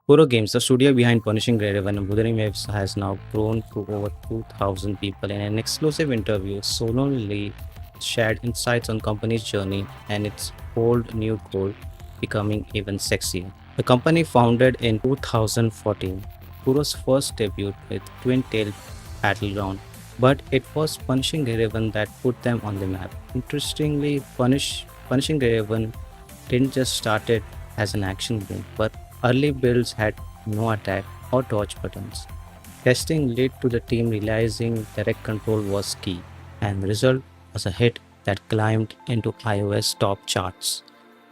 Kurogames, the studio behind Punishing Grayraven and Wuthering Waves, has now grown to over 2,000 people. In an exclusive interview, Solon Lee shared insights on company's journey and its bold new goal, becoming even sexier. The company founded in 2014, Kuro's first debut with Twin Tail Battleground, but it was Punishing Grayraven that put them on the map. Interestingly, Punishing Grayraven didn't just start it as an action game, but early builds had no attack or dodge buttons. Testing led to the team realizing direct control was key, and the result was a hit that climbed into iOS top charts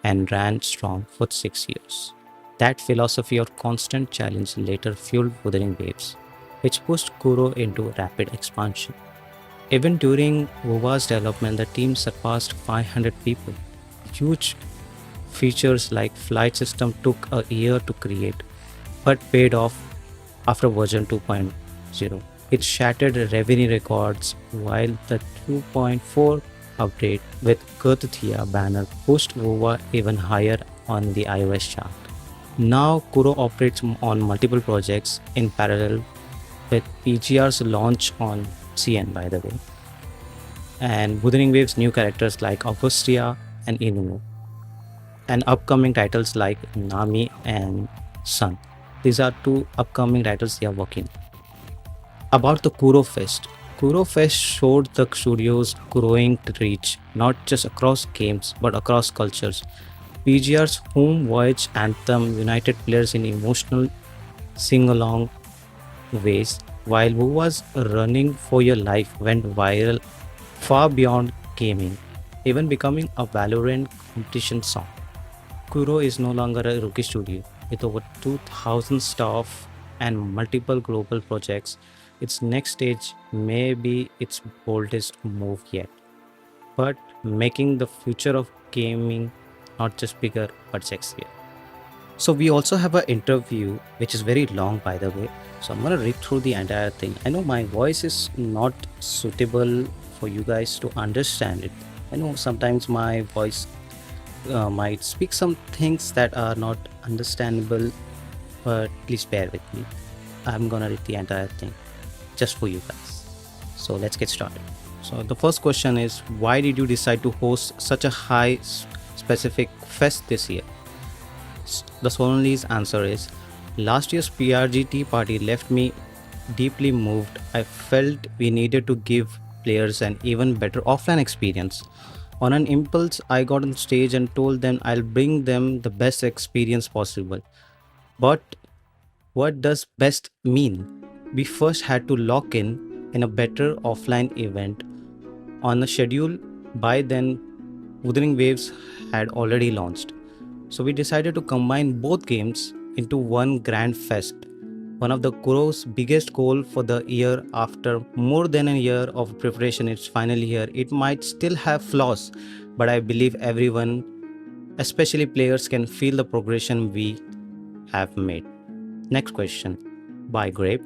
and ran strong for 6 years. That philosophy of constant challenge later fueled Wuthering Waves, which pushed Kuro into rapid expansion. Even during WuWa's development, the team surpassed 500 people. Huge features like flight system took a year to create, but paid off after version 2.0. It shattered revenue records, while the 2.4 update with Kurthia banner pushed WuWa even higher on the iOS chart. Now Kuro operates on multiple projects in parallel with PGR's launch on CN, by the way, and Wuthering Waves new characters like Augustia and Inumu, and upcoming titles like Nami and Sun. These are two upcoming titles they are working. About the Kuro Fest. Kuro Fest showed the studio's growing reach, not just across games but across cultures. PGR's Home Voyage anthem united players in emotional sing along ways, while WuWa's Running for Your Life went viral far beyond gaming, even becoming a Valorant competition song. Kuro is no longer a rookie studio. With over 2,000 staff and multiple global projects, its next stage may be its boldest move yet, but making the future of gaming not just bigger but sexier. So we also have an interview which is very long, by the way. So I'm gonna read through the entire thing. I know my voice is not suitable for you guys to understand it. I know sometimes my voice might speak some things that are not understandable, but please bear with me. I'm gonna read the entire thing just for you guys. So let's get started. So the first question is, why did you decide to host such a high specific fest this year? The Sonali's answer is, last year's PRGT party left me deeply moved. I felt we needed to give players an even better offline experience. On an impulse, I got on stage and told them I'll bring them the best experience possible. But what does best mean? We first had to lock in a better offline event on a schedule. By then, Wuthering Waves had already launched. So we decided to combine both games into one grand fest. One of the Kuro's biggest goal for the year. After more than a year of preparation, it's finally here. It might still have flaws, but I believe everyone, especially players, can feel the progression we have made. Next question by Grape.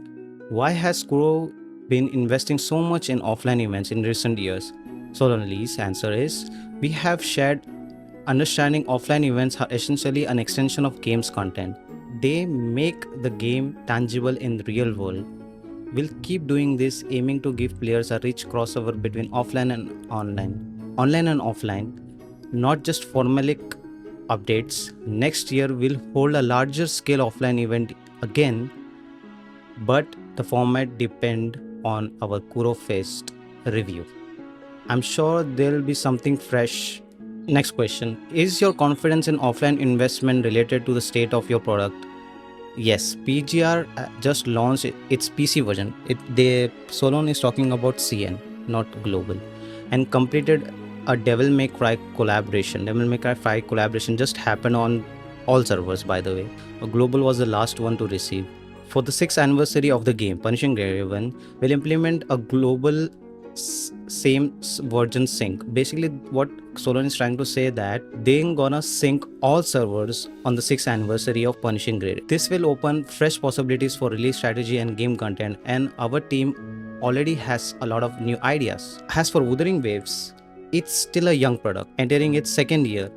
Why has Kuro been investing so much in offline events in recent years? Solonly's answer is, we have shared understanding offline events are essentially an extension of game's content. They make the game tangible in the real world. We'll keep doing this, aiming to give players a rich crossover between offline and online and offline, not just formalic updates. Next year, we'll hold a larger scale offline event again, but the format depend on our Kuro Fest review. I'm sure there'll be something fresh. Next question. Is your confidence in offline investment related to the state of your product? Yes, PGR just launched its PC version. The Solon is talking about CN, not global, and completed a Devil May Cry collaboration. Devil May Cry 5 collaboration just happened on all servers, by the way. Global was the last one to receive. For the 6th anniversary of the game, Punishing Grayraven will implement a global same version sync. Basically, what Solon is trying to say that they're gonna sync all servers on the 6th anniversary of Punishing Grade. This will open fresh possibilities for release strategy and game content, and our team already has a lot of new ideas. As for Wuthering Waves, it's still a young product, entering its second year,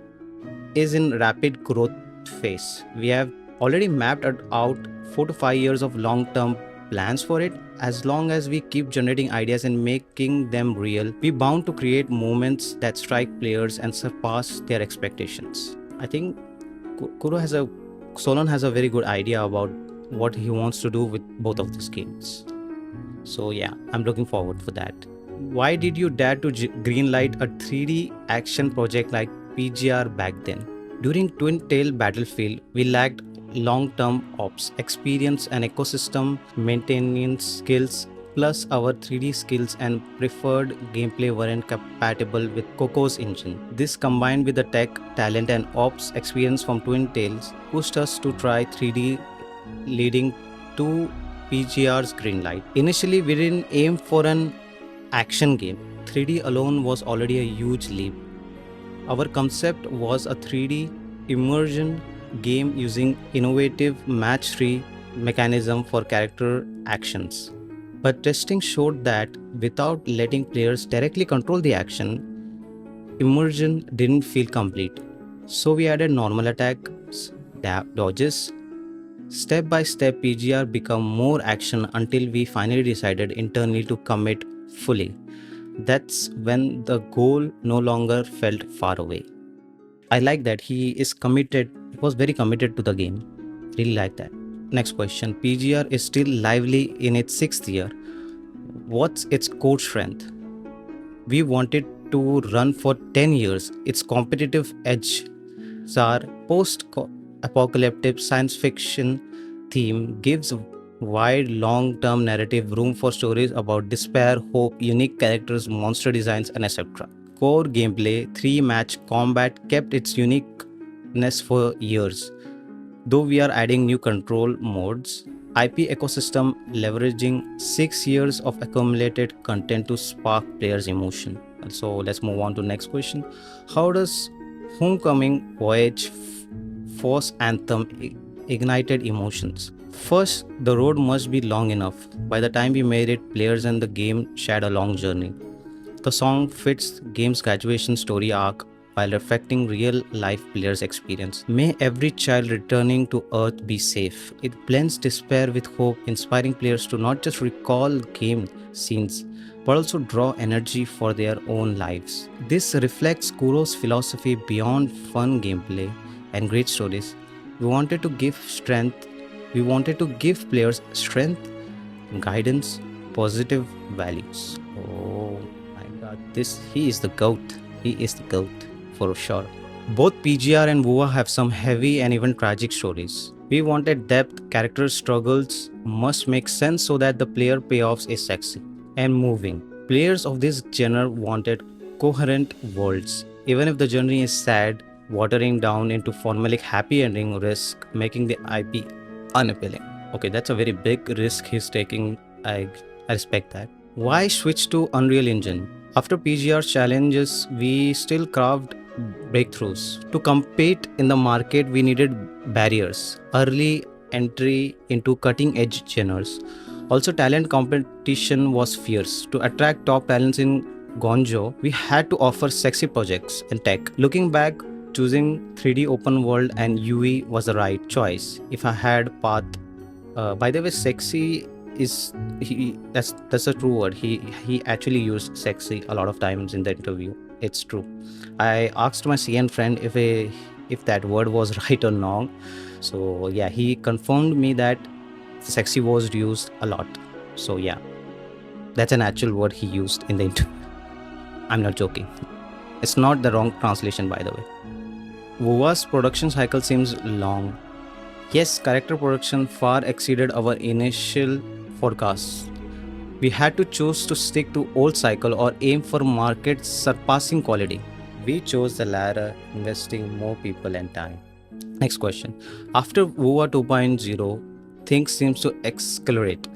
is in rapid growth phase. We have already mapped out 4 to 5 years of long-term plans for it. As long as we keep generating ideas and making them real, we bound to create moments that strike players and surpass their expectations. I think Kuro has a Solon has a very good idea about what he wants to do with both of these games. So yeah, I'm looking forward for that. Why did you dare to greenlight a 3D action project like PGR back then? During Twin Tail Battlefield, we lacked long-term ops experience and ecosystem maintenance skills, plus our 3D skills and preferred gameplay weren't compatible with Coco's engine. This combined with the tech, talent and ops experience from Twin Tails pushed us to try 3D, leading to PGR's Greenlight. Initially, we didn't aim for an action game. 3D alone was already a huge leap. Our concept was a 3D immersion game using innovative match 3 mechanism for character actions. But testing showed that without letting players directly control the action, immersion didn't feel complete. So we added normal attacks, dodges. Step by step, PGR became more action until we finally decided internally to commit fully. That's when the goal no longer felt far away. I like that he is committed, was very committed to the game. Really like that. Next question. PGR is still lively in its 6th year. What's its core strength? We wanted to run for 10 years. Its competitive edge, our post apocalyptic science fiction theme gives wide long-term narrative room for stories about despair, hope, unique characters, monster designs, and etc. Core gameplay, 3-match combat kept its uniqueness for years. Though we are adding new control modes, IP ecosystem leveraging 6 years of accumulated content to spark players' emotion. So let's move on to next question. How does Homecoming Voyage Force Anthem ignited emotions? First, the road must be long enough. By the time we made it, players and the game shared a long journey. The song fits game's graduation story arc while reflecting real life players' experience. May every child returning to Earth be safe. It blends despair with hope, inspiring players to not just recall game scenes but also draw energy for their own lives. This reflects Kuro's philosophy beyond fun gameplay and great stories. We wanted to give players strength, guidance, positive values. Oh my god, he is the GOAT. He is the GOAT for sure. Both PGR and WuWa have some heavy and even tragic stories. We wanted depth, character struggles must make sense so that the player payoffs is sexy and moving. Players of this genre wanted coherent worlds. Even if the journey is sad, watering down into formulaic happy ending risk making the IP unappealing. Okay, that's a very big risk he's taking. I respect that. Why switch to Unreal Engine? After PGR's challenges, we still carved breakthroughs. To compete in the market, we needed barriers, early entry into cutting edge genres. Also, talent competition was fierce. To attract top talents in Gonjo, we had to offer sexy projects and tech. Looking back, choosing 3D open world and UE was the right choice. If I had path, by the way, sexy is that's a true word. He actually used sexy a lot of times in the interview. It's true. I asked my CN friend if that word was right or wrong. So yeah, he confirmed me that sexy was used a lot. So yeah, that's an actual word he used in the interview. I'm not joking. It's not the wrong translation, by the way. WuWa's production cycle seems long. Yes, character production far exceeded our initial forecasts. We had to choose to stick to old cycle or aim for market surpassing quality. We chose the latter, investing more people and time. Next question. After WuWa 2.0, things seems to accelerate.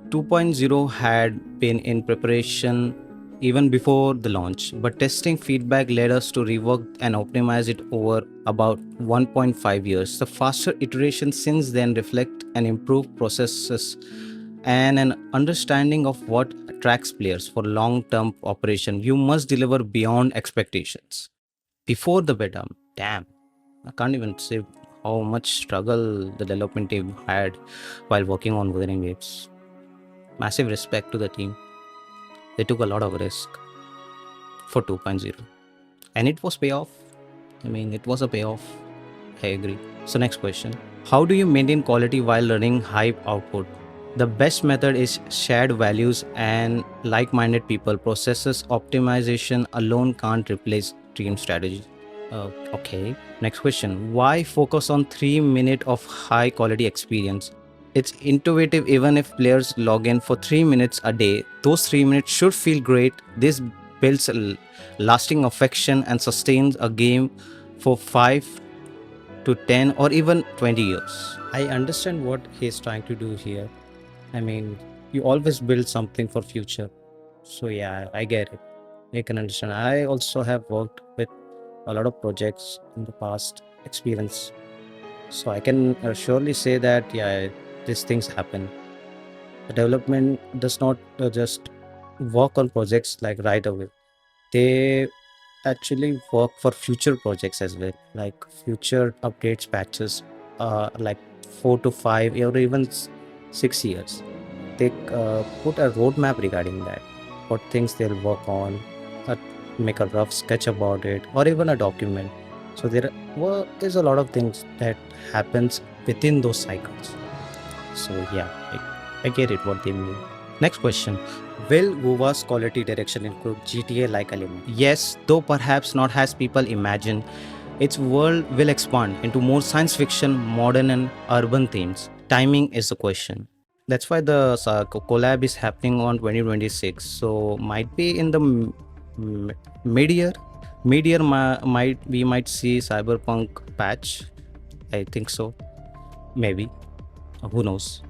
2.0 had been in preparation even before the launch, but testing feedback led us to rework and optimize it over about 1.5 years. The faster iterations since then reflect an improved processes and an understanding of what attracts players for long-term operation. You must deliver beyond expectations. Before the beta, damn, I can't even say how much struggle the development team had while working on Wuthering Waves. Massive respect to the team. They took a lot of risk for 2.0. And it was payoff. I mean, it was a payoff. I agree. So next question. How do you maintain quality while running high output? The best method is shared values and like-minded people. Processes optimization alone can't replace team strategy. Okay. Next question. Why focus on 3 minutes of high quality experience? It's intuitive even if players log in for 3 minutes a day. Those 3 minutes should feel great. This builds lasting affection and sustains a game for 5 to 10 or even 20 years. I understand what he's trying to do here. I mean, you always build something for future. So yeah, I get it. I can understand. I also have worked with a lot of projects in the past experience. So I can surely say that yeah, these things happen. The development does not just work on projects like right away. They actually work for future projects as well, like future updates, patches, like 4 to 5 or even 6 years. They put a roadmap regarding that, what things they'll work on, uh, make a rough sketch about it, or even a document. So is a lot of things that happens within those cycles. So yeah, I get it what they mean. Next question. Will WuWa's quality direction include GTA-like element? Yes, though perhaps not as people imagine. Its world will expand into more science fiction, modern and urban themes. Timing is the question. That's why the collab is happening on 2026. So might be in the mid-year. Mid-year might we might see Cyberpunk patch. I think so. Maybe. Who knows?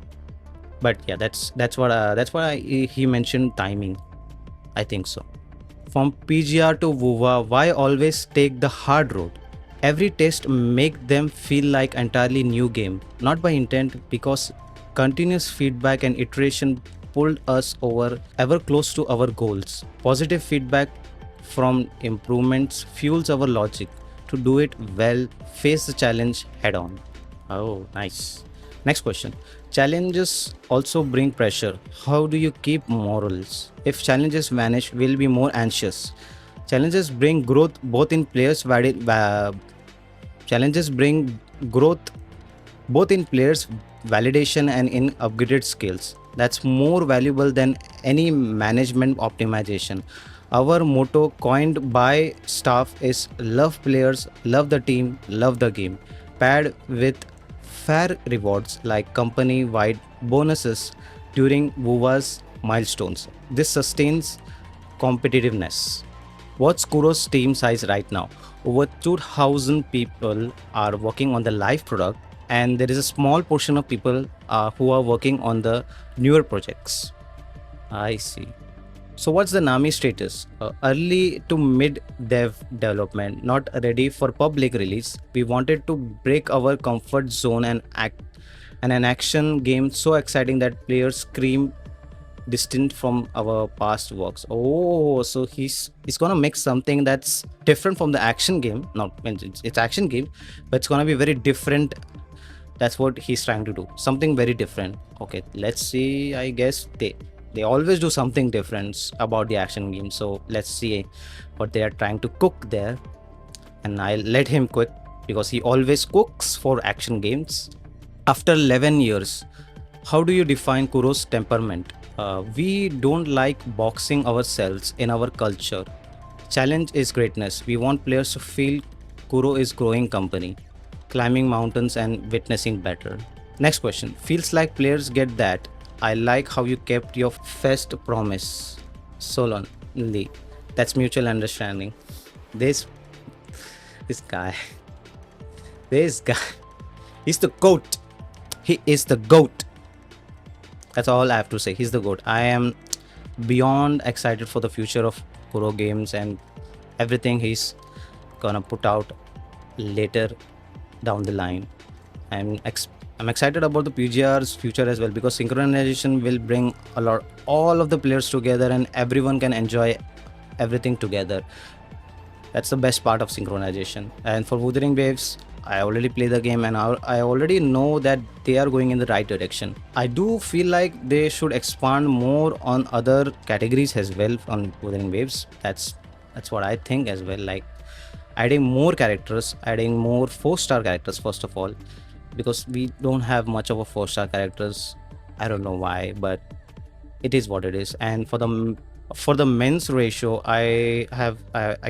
But yeah, that's why he mentioned timing. I think so. From PGR to WuWa, why always take the hard road? Every test make them feel like entirely new game, not by intent, because continuous feedback and iteration pulled us over ever close to our goals. Positive feedback from improvements fuels our logic to do it well, face the challenge head on. Oh, nice. Next question. Challenges also bring pressure. How do you keep morals? If challenges vanish, we'll be more anxious. Challenges bring growth both in players challenges bring growth both in players validation and in upgraded skills. That's more valuable than any management optimization. Our motto coined by staff is love players, love the team, love the game, paired with fair rewards like company wide bonuses during WuWa's milestones. This sustains competitiveness. What's Kuro's team size right now? Over 2,000 people are working on the live product, and there is a small portion of people who are working on the newer projects. I see. So what's the Nami status? Early to mid dev development, not ready for public release. We wanted to break our comfort zone and an action game so exciting that players scream distinct from our past works. Oh, so he's gonna make something that's different from the action game. Not it's action game, but it's gonna be very different. That's what he's trying to do. Something very different. Okay, let's see. I guess they always do something different about the action game. So let's see what they are trying to cook there. And I'll let him cook because he always cooks for action games. After 11 years, how do you define Kuro's temperament? We don't like boxing ourselves in our culture. Challenge is greatness. We want players to feel Kuro is growing company, climbing mountains and witnessing better. Next question. Feels like players get that. I like how you kept your fest promise. Solon Lee. That's mutual understanding. This this guy. This guy. He's the GOAT. He is the GOAT. That's all I have to say. He's the GOAT. I am beyond excited for the future of Kurogames and everything he's gonna put out later down the line. I'm excited about the PGR's future as well because synchronization will bring all of the players together and everyone can enjoy everything together. That's the best part of synchronization. And for Wuthering Waves, I already play the game, and I already know that they are going in the right direction. I do feel like they should expand more on other categories as well on Wuthering Waves. That's what I think as well. Like adding more characters, adding more 4-star characters first of all, because we don't have much of a 4-star characters. I don't know why, but it is what it is. And for the men's ratio, I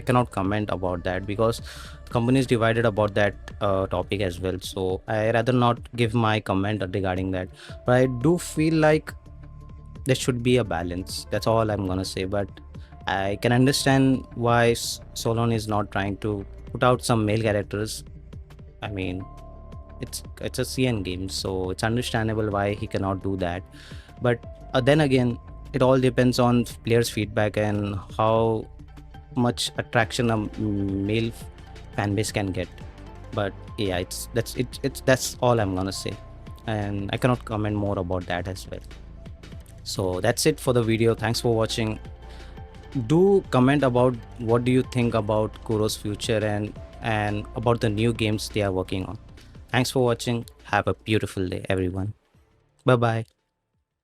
cannot comment about that because company is divided about that topic as well, so I rather not give my comment regarding that. But I do feel like there should be a balance. That's all I'm gonna say. But I can understand why Solon is not trying to put out some male characters. I mean, it's a CN game, so it's understandable why he cannot do that. But then again, it all depends on players' feedback and how much attraction a male fan base can get. But yeah, that's all I'm gonna say, and I cannot comment more about that as well. So that's it for the video. Thanks for watching. Do comment about what do you think about Kuro's future and about the new games they are working on. Thanks for watching. Have a beautiful day, everyone. Bye bye.